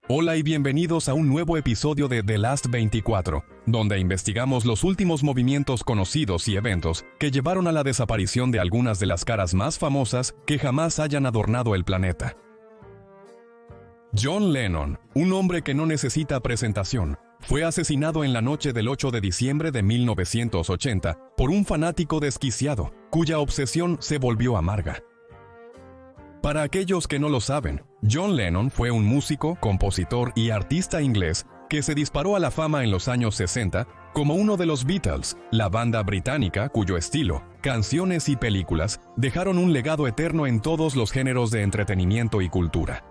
Hola y bienvenidos a un nuevo episodio de The Last 24, donde investigamos los últimos movimientos conocidos y eventos que llevaron a la desaparición de algunas de las caras más famosas que jamás hayan adornado el planeta. John Lennon, un hombre que no necesita presentación, fue asesinado en la noche del 8 de diciembre de 1980 por un fanático desquiciado, cuya obsesión se volvió amarga. Para aquellos que no lo saben, John Lennon fue un músico, compositor y artista inglés que se disparó a la fama en los años 60 como uno de los Beatles, la banda británica cuyo estilo, canciones y películas dejaron un legado eterno en todos los géneros de entretenimiento y cultura.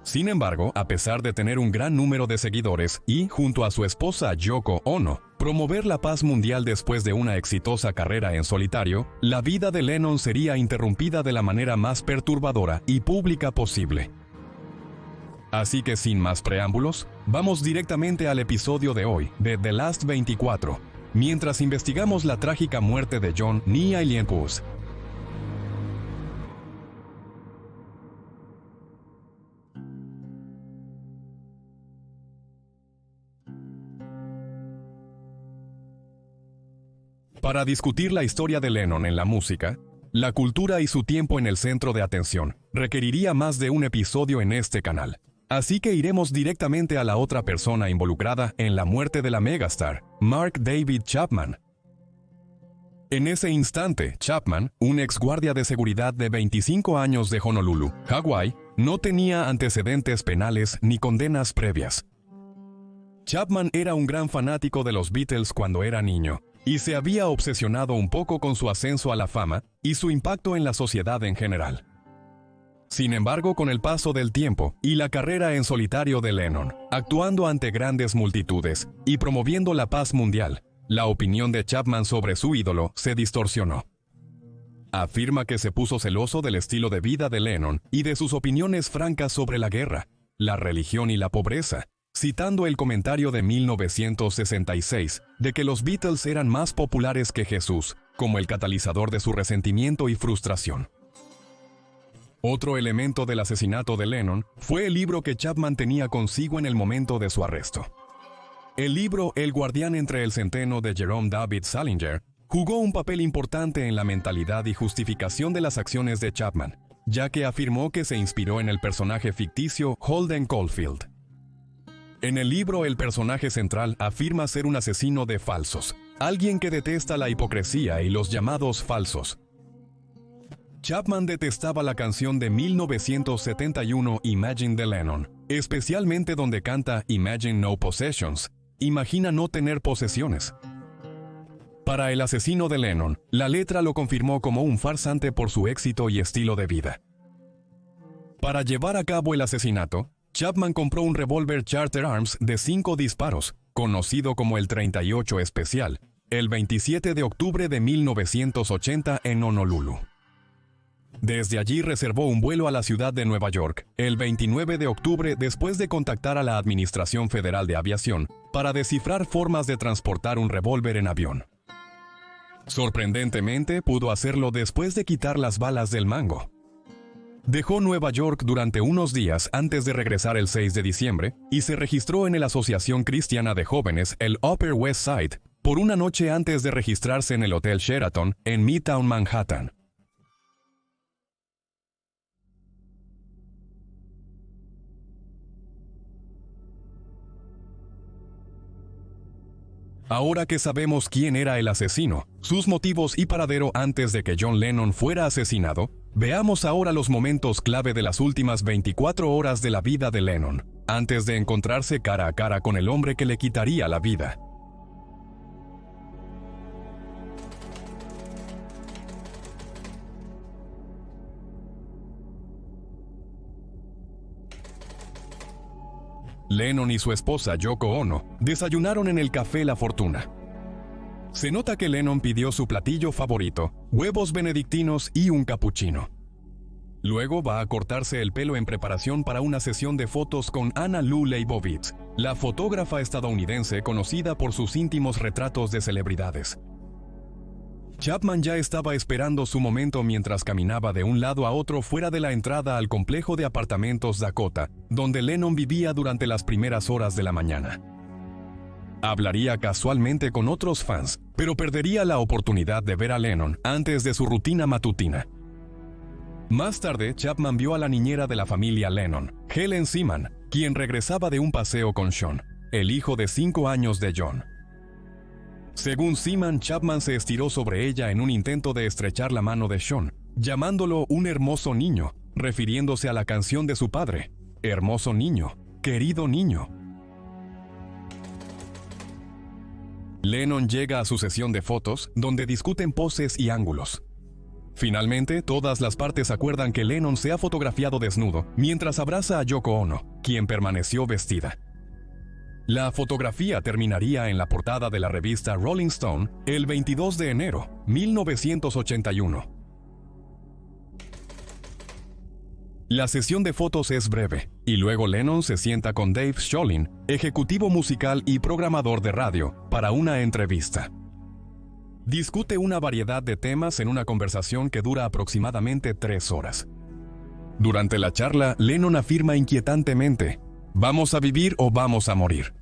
Sin embargo, a pesar de tener un gran número de seguidores y, junto a su esposa Yoko Ono, promover la paz mundial después de una exitosa carrera en solitario, la vida de Lennon sería interrumpida de la manera más perturbadora y pública posible. Así que sin más preámbulos, vamos directamente al episodio de hoy de The Last 24, mientras investigamos la trágica muerte de John Neil Pus. Para discutir la historia de Lennon en la música, la cultura y su tiempo en el centro de atención, requeriría más de un episodio en este canal. Así que iremos directamente a la otra persona involucrada en la muerte de la megastar, Mark David Chapman. En ese instante, Chapman, un ex guardia de seguridad de 25 años de Honolulu, Hawái, no tenía antecedentes penales ni condenas previas. Chapman era un gran fanático de los Beatles cuando era niño, y se había obsesionado un poco con su ascenso a la fama y su impacto en la sociedad en general. Sin embargo, con el paso del tiempo y la carrera en solitario de Lennon, actuando ante grandes multitudes y promoviendo la paz mundial, la opinión de Chapman sobre su ídolo se distorsionó. Afirma que se puso celoso del estilo de vida de Lennon y de sus opiniones francas sobre la guerra, la religión y la pobreza, citando el comentario de 1966 de que los Beatles eran más populares que Jesús, como el catalizador de su resentimiento y frustración. Otro elemento del asesinato de Lennon fue el libro que Chapman tenía consigo en el momento de su arresto. El libro El guardián entre el centeno de Jerome David Salinger jugó un papel importante en la mentalidad y justificación de las acciones de Chapman, ya que afirmó que se inspiró en el personaje ficticio Holden Caulfield. En el libro, el personaje central afirma ser un asesino de falsos, alguien que detesta la hipocresía y los llamados falsos. Chapman detestaba la canción de 1971 Imagine de Lennon, especialmente donde canta Imagine No Possessions, imagina no tener posesiones. Para el asesino de Lennon, la letra lo confirmó como un farsante por su éxito y estilo de vida. Para llevar a cabo el asesinato, Chapman compró un revólver Charter Arms de 5 disparos, conocido como el 38 Especial, el 27 de octubre de 1980 en Honolulu. Desde allí reservó un vuelo a la ciudad de Nueva York, el 29 de octubre después de contactar a la Administración Federal de Aviación para descifrar formas de transportar un revólver en avión. Sorprendentemente, pudo hacerlo después de quitar las balas del mango. Dejó Nueva York durante unos días antes de regresar el 6 de diciembre y se registró en la Asociación Cristiana de Jóvenes, el Upper West Side, por una noche antes de registrarse en el Hotel Sheraton, en Midtown Manhattan. Ahora que sabemos quién era el asesino, sus motivos y paradero antes de que John Lennon fuera asesinado, veamos ahora los momentos clave de las últimas 24 horas de la vida de Lennon, antes de encontrarse cara a cara con el hombre que le quitaría la vida. Lennon y su esposa Yoko Ono desayunaron en el Café La Fortuna. Se nota que Lennon pidió su platillo favorito, huevos benedictinos y un capuchino. Luego va a cortarse el pelo en preparación para una sesión de fotos con Anna Lou Leibovitz, la fotógrafa estadounidense conocida por sus íntimos retratos de celebridades. Chapman ya estaba esperando su momento mientras caminaba de un lado a otro fuera de la entrada al complejo de apartamentos Dakota, donde Lennon vivía durante las primeras horas de la mañana. Hablaría casualmente con otros fans, pero perdería la oportunidad de ver a Lennon antes de su rutina matutina. Más tarde, Chapman vio a la niñera de la familia Lennon, Helen Seaman, quien regresaba de un paseo con Sean, el hijo de 5 años de John. Según Seaman, Chapman se estiró sobre ella en un intento de estrechar la mano de Sean, llamándolo un hermoso niño, refiriéndose a la canción de su padre, hermoso niño, querido niño. Lennon llega a su sesión de fotos, donde discuten poses y ángulos. Finalmente, todas las partes acuerdan que Lennon se ha fotografiado desnudo mientras abraza a Yoko Ono, quien permaneció vestida. La fotografía terminaría en la portada de la revista Rolling Stone el 22 de enero, 1981. La sesión de fotos es breve, y luego Lennon se sienta con Dave Scholin, ejecutivo musical y programador de radio, para una entrevista. Discute una variedad de temas en una conversación que dura aproximadamente 3 horas. Durante la charla, Lennon afirma inquietantemente: «¿Vamos a vivir o vamos a morir?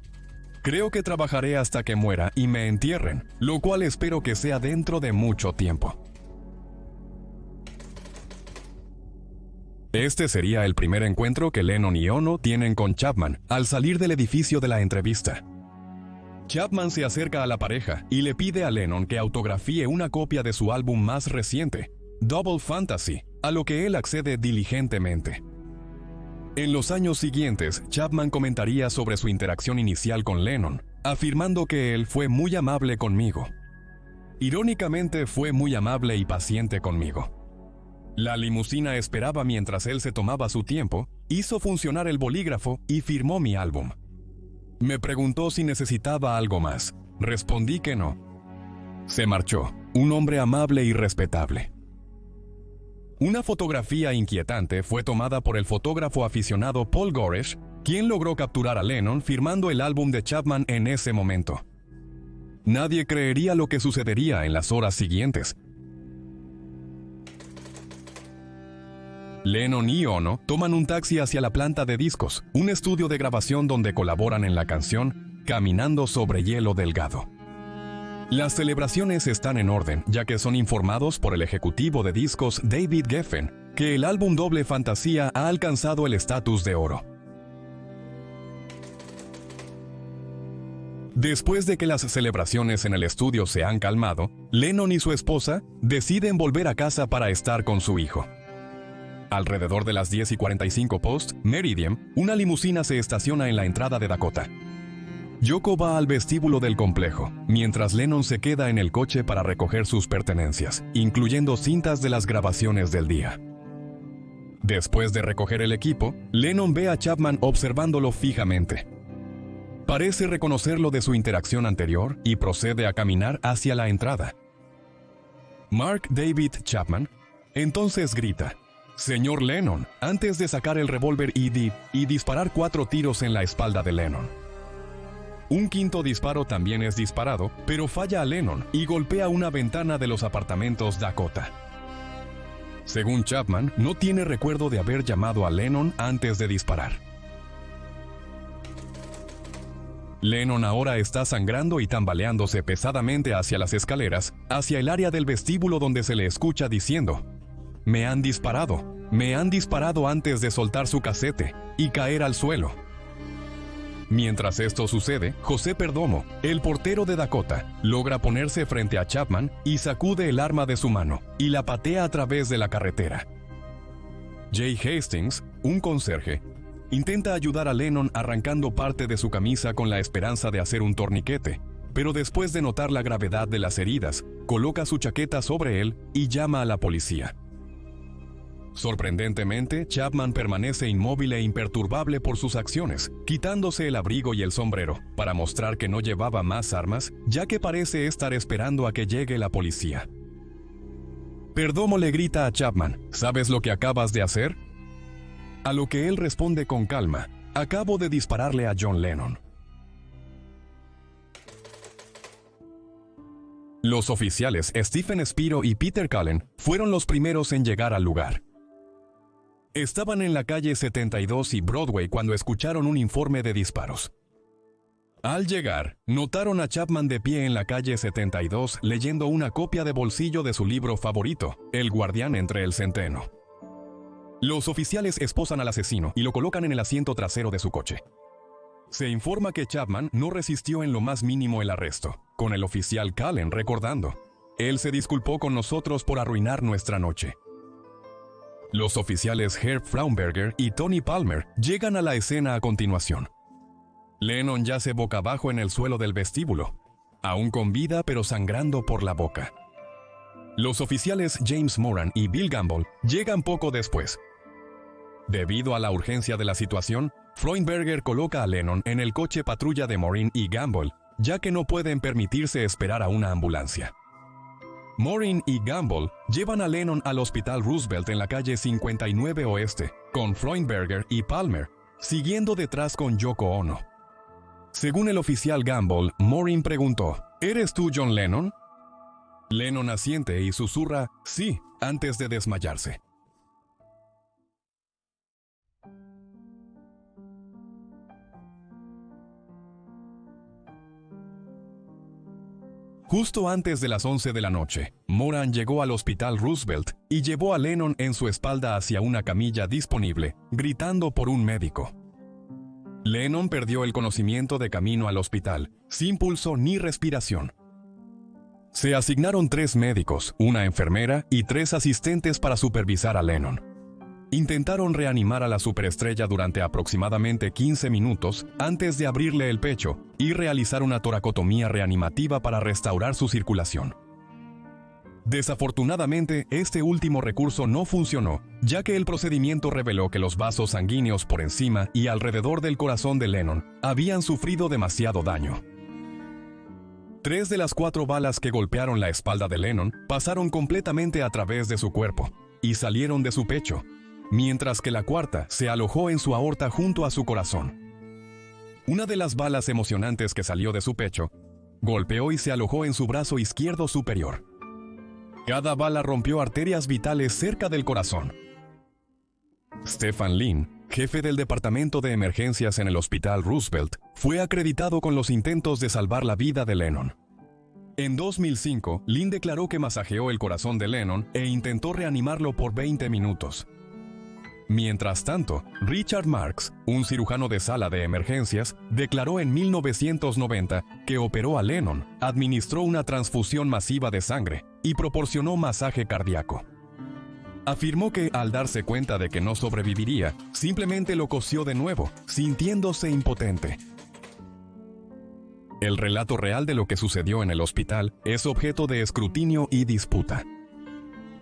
Creo que trabajaré hasta que muera y me entierren, lo cual espero que sea dentro de mucho tiempo». Este sería el primer encuentro que Lennon y Ono tienen con Chapman al salir del edificio de la entrevista. Chapman se acerca a la pareja y le pide a Lennon que autografíe una copia de su álbum más reciente, Double Fantasy, a lo que él accede diligentemente. En los años siguientes, Chapman comentaría sobre su interacción inicial con Lennon, afirmando que él fue muy amable conmigo. Irónicamente, fue muy amable y paciente conmigo. La limusina esperaba mientras él se tomaba su tiempo, hizo funcionar el bolígrafo y firmó mi álbum. Me preguntó si necesitaba algo más. Respondí que no. Se marchó, un hombre amable y respetable. Una fotografía inquietante fue tomada por el fotógrafo aficionado Paul Goresh, quien logró capturar a Lennon firmando el álbum de Chapman en ese momento. Nadie creería lo que sucedería en las horas siguientes. Lennon y Ono toman un taxi hacia la planta de discos, un estudio de grabación donde colaboran en la canción Caminando sobre hielo delgado. Las celebraciones están en orden, ya que son informados por el ejecutivo de discos David Geffen que el álbum Doble Fantasía ha alcanzado el estatus de oro. Después de que las celebraciones en el estudio se han calmado, Lennon y su esposa deciden volver a casa para estar con su hijo. Alrededor de las 10:45 post Meridian, una limusina se estaciona en la entrada de Dakota. Yoko va al vestíbulo del complejo, mientras Lennon se queda en el coche para recoger sus pertenencias, incluyendo cintas de las grabaciones del día. Después de recoger el equipo, Lennon ve a Chapman observándolo fijamente. Parece reconocerlo de su interacción anterior y procede a caminar hacia la entrada. Mark David Chapman entonces grita: «Señor Lennon», antes de sacar el revólver y disparar 4 tiros en la espalda de Lennon. Un quinto disparo también es disparado, pero falla a Lennon y golpea una ventana de los apartamentos Dakota. Según Chapman, no tiene recuerdo de haber llamado a Lennon antes de disparar. Lennon ahora está sangrando y tambaleándose pesadamente hacia las escaleras, hacia el área del vestíbulo donde se le escucha diciendo: me han disparado antes de soltar su casete y caer al suelo». Mientras esto sucede, José Perdomo, el portero de Dakota, logra ponerse frente a Chapman y sacude el arma de su mano y la patea a través de la carretera. Jay Hastings, un conserje, intenta ayudar a Lennon arrancando parte de su camisa con la esperanza de hacer un torniquete, pero después de notar la gravedad de las heridas, coloca su chaqueta sobre él y llama a la policía. Sorprendentemente, Chapman permanece inmóvil e imperturbable por sus acciones, quitándose el abrigo y el sombrero, para mostrar que no llevaba más armas, ya que parece estar esperando a que llegue la policía. Perdomo le grita a Chapman: «¿Sabes lo que acabas de hacer?». A lo que él responde con calma: «Acabo de dispararle a John Lennon». Los oficiales Stephen Spiro y Peter Cullen fueron los primeros en llegar al lugar. Estaban en la calle 72 y Broadway cuando escucharon un informe de disparos. Al llegar, notaron a Chapman de pie en la calle 72 leyendo una copia de bolsillo de su libro favorito, El guardián entre el centeno. Los oficiales esposan al asesino y lo colocan en el asiento trasero de su coche. Se informa que Chapman no resistió en lo más mínimo el arresto, con el oficial Cullen recordando: "Él se disculpó con nosotros por arruinar nuestra noche". Los oficiales Herb Frauenberger y Tony Palmer llegan a la escena a continuación. Lennon yace boca abajo en el suelo del vestíbulo, aún con vida pero sangrando por la boca. Los oficiales James Moran y Bill Gamble llegan poco después. Debido a la urgencia de la situación, Frauenberger coloca a Lennon en el coche patrulla de Morin y Gamble, ya que no pueden permitirse esperar a una ambulancia. Morin y Gamble llevan a Lennon al Hospital Roosevelt en la calle 59 Oeste, con Frauenberger y Palmer, siguiendo detrás con Yoko Ono. Según el oficial Gamble, Morin preguntó: ¿Eres tú John Lennon? Lennon asiente y susurra "sí" antes de desmayarse. Justo antes de las 11 de la noche, Moran llegó al Hospital Roosevelt y llevó a Lennon en su espalda hacia una camilla disponible, gritando por un médico. Lennon perdió el conocimiento de camino al hospital, sin pulso ni respiración. Se asignaron 3 médicos, una enfermera y 3 asistentes para supervisar a Lennon. Intentaron reanimar a la superestrella durante aproximadamente 15 minutos antes de abrirle el pecho y realizar una toracotomía reanimativa para restaurar su circulación. Desafortunadamente, este último recurso no funcionó, ya que el procedimiento reveló que los vasos sanguíneos por encima y alrededor del corazón de Lennon habían sufrido demasiado daño. 3 de las 4 balas que golpearon la espalda de Lennon pasaron completamente a través de su cuerpo y salieron de su pecho, mientras que la 4ª se alojó en su aorta junto a su corazón. Una de las balas emocionantes que salió de su pecho golpeó y se alojó en su brazo izquierdo superior. Cada bala rompió arterias vitales cerca del corazón. Stephen Lynn, jefe del departamento de emergencias en el Hospital Roosevelt, fue acreditado con los intentos de salvar la vida de Lennon. En 2005, Lynn declaró que masajeó el corazón de Lennon e intentó reanimarlo por 20 minutos. Mientras tanto, Richard Marks, un cirujano de sala de emergencias, declaró en 1990 que operó a Lennon, administró una transfusión masiva de sangre y proporcionó masaje cardíaco. Afirmó que, al darse cuenta de que no sobreviviría, simplemente lo cosió de nuevo, sintiéndose impotente. El relato real de lo que sucedió en el hospital es objeto de escrutinio y disputa.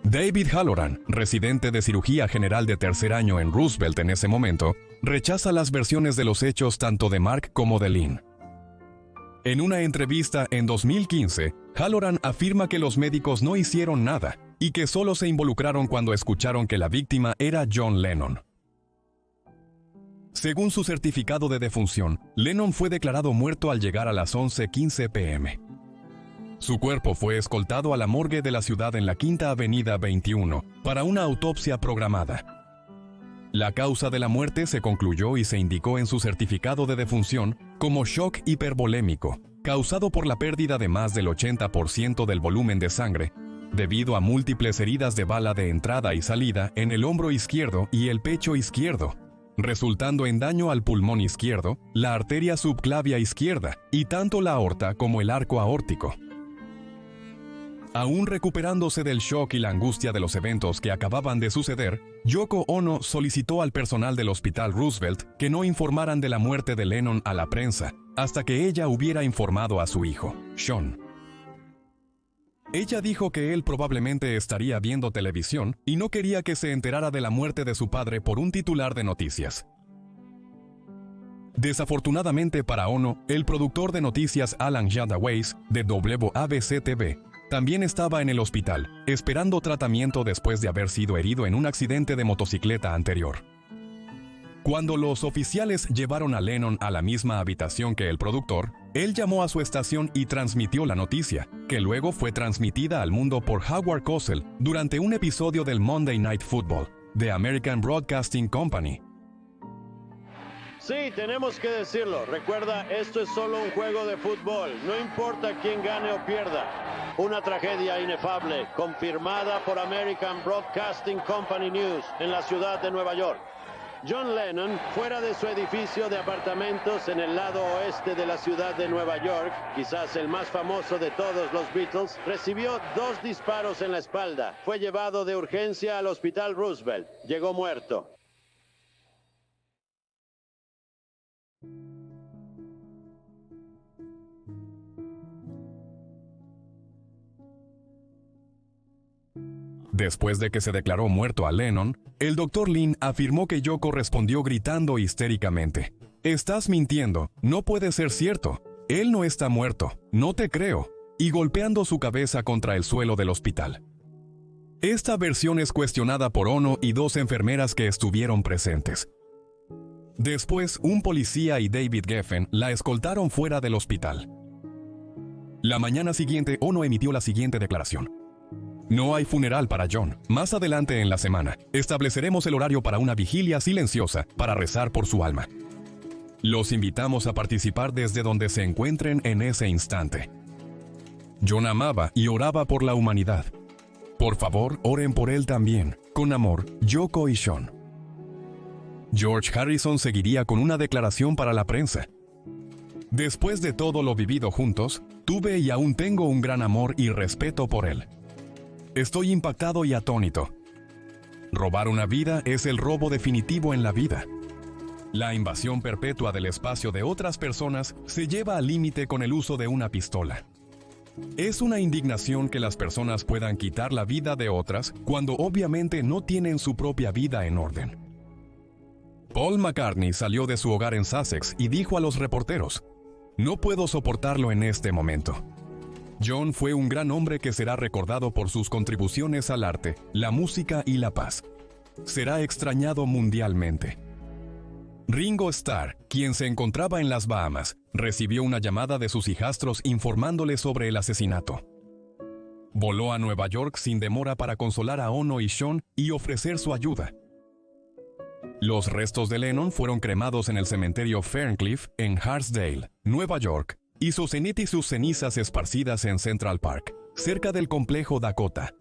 David Halloran, residente de cirugía general de tercer año en Roosevelt en ese momento, rechaza las versiones de los hechos tanto de Mark como de Lynn. En una entrevista en 2015, Halloran afirma que los médicos no hicieron nada y que solo se involucraron cuando escucharon que la víctima era John Lennon. Según su certificado de defunción, Lennon fue declarado muerto al llegar a las 11:15 p.m. Su cuerpo fue escoltado a la morgue de la ciudad en la Quinta Avenida 21 para una autopsia programada. La causa de la muerte se concluyó y se indicó en su certificado de defunción como shock hipervolémico, causado por la pérdida de más del 80% del volumen de sangre, debido a múltiples heridas de bala de entrada y salida en el hombro izquierdo y el pecho izquierdo, resultando en daño al pulmón izquierdo, la arteria subclavia izquierda y tanto la aorta como el arco aórtico. Aún recuperándose del shock y la angustia de los eventos que acababan de suceder, Yoko Ono solicitó al personal del Hospital Roosevelt que no informaran de la muerte de Lennon a la prensa, hasta que ella hubiera informado a su hijo, Sean. Ella dijo que él probablemente estaría viendo televisión y no quería que se enterara de la muerte de su padre por un titular de noticias. Desafortunadamente para Ono, el productor de noticias Alan Jadaways, de WABC-TV, también estaba en el hospital, esperando tratamiento después de haber sido herido en un accidente de motocicleta anterior. Cuando los oficiales llevaron a Lennon a la misma habitación que el productor, Él llamó a su estación y transmitió la noticia, que luego fue transmitida al mundo por Howard Cosell durante un episodio del Monday Night Football de American Broadcasting Company. Sí, tenemos que decirlo. Recuerda, esto es solo un juego de fútbol. No importa quién gane o pierda. Una tragedia inefable, confirmada por American Broadcasting Company News en la ciudad de Nueva York. John Lennon, fuera de su edificio de apartamentos en el lado oeste de la ciudad de Nueva York, quizás el más famoso de todos los Beatles, recibió 2 disparos en la espalda. Fue llevado de urgencia al Hospital Roosevelt. Llegó muerto. Después de que se declaró muerto a Lennon, el Dr. Lynn afirmó que Yoko respondió gritando histéricamente: «Estás mintiendo, no puede ser cierto, él no está muerto, no te creo», y golpeando su cabeza contra el suelo del hospital. Esta versión es cuestionada por Ono y 2 enfermeras que estuvieron presentes. Después, un policía y David Geffen la escoltaron fuera del hospital. La mañana siguiente, Ono emitió la siguiente declaración: «No hay funeral para John. Más adelante en la semana, estableceremos el horario para una vigilia silenciosa para rezar por su alma. Los invitamos a participar desde donde se encuentren en ese instante. John amaba y oraba por la humanidad. Por favor, oren por él también. Con amor, Yoko y Sean». George Harrison seguiría con una declaración para la prensa: «Después de todo lo vivido juntos, tuve y aún tengo un gran amor y respeto por él. Estoy impactado y atónito. Robar una vida es el robo definitivo en la vida. La invasión perpetua del espacio de otras personas se lleva al límite con el uso de una pistola. Es una indignación que las personas puedan quitar la vida de otras cuando obviamente no tienen su propia vida en orden». Paul McCartney salió de su hogar en Sussex y dijo a los reporteros: «No puedo soportarlo en este momento. John fue un gran hombre que será recordado por sus contribuciones al arte, la música y la paz. Será extrañado mundialmente». Ringo Starr, quien se encontraba en las Bahamas, recibió una llamada de sus hijastros informándole sobre el asesinato. Voló a Nueva York sin demora para consolar a Ono y Sean y ofrecer su ayuda. Los restos de Lennon fueron cremados en el cementerio Ferncliff en Hartsdale, Nueva York, y su cenit y sus cenizas esparcidas en Central Park, cerca del complejo Dakota.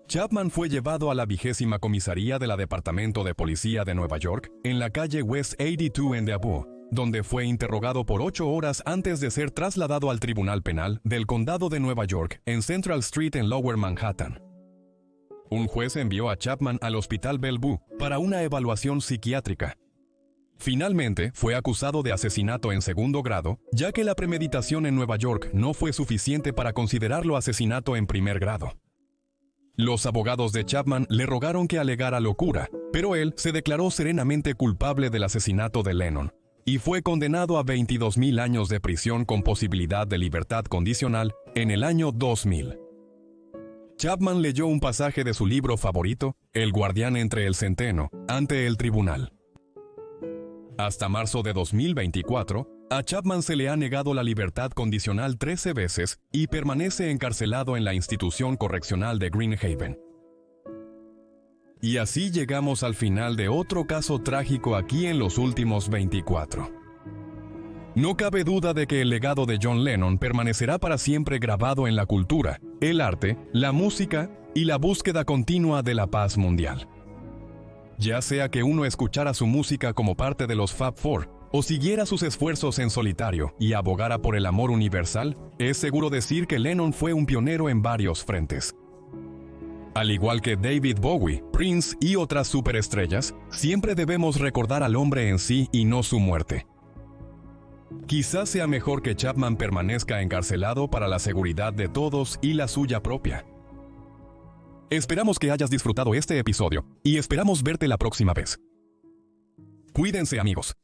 Chapman fue llevado a la 20ª comisaría de la Departamento de Policía de Nueva York, en la calle West 82 en Deauville, donde fue interrogado por 8 horas antes de ser trasladado al Tribunal Penal del Condado de Nueva York en Central Street en Lower Manhattan. Un juez envió a Chapman al Hospital Bellevue para una evaluación psiquiátrica. Finalmente, fue acusado de asesinato en 2º grado, ya que la premeditación en Nueva York no fue suficiente para considerarlo asesinato en 1er grado. Los abogados de Chapman le rogaron que alegara locura, pero él se declaró serenamente culpable del asesinato de Lennon y fue condenado a 22.000 años de prisión con posibilidad de libertad condicional en el año 2000. Chapman leyó un pasaje de su libro favorito, El guardián entre el centeno, ante el tribunal. Hasta marzo de 2024, a Chapman se le ha negado la libertad condicional 13 veces y permanece encarcelado en la institución correccional de Greenhaven. Y así llegamos al final de otro caso trágico aquí en los últimos 24. No cabe duda de que el legado de John Lennon permanecerá para siempre grabado en la cultura, el arte, la música y la búsqueda continua de la paz mundial. Ya sea que uno escuchara su música como parte de los Fab Four o siguiera sus esfuerzos en solitario y abogara por el amor universal, es seguro decir que Lennon fue un pionero en varios frentes. Al igual que David Bowie, Prince y otras superestrellas, siempre debemos recordar al hombre en sí y no su muerte. Quizás sea mejor que Chapman permanezca encarcelado para la seguridad de todos y la suya propia. Esperamos que hayas disfrutado este episodio y esperamos verte la próxima vez. Cuídense, amigos.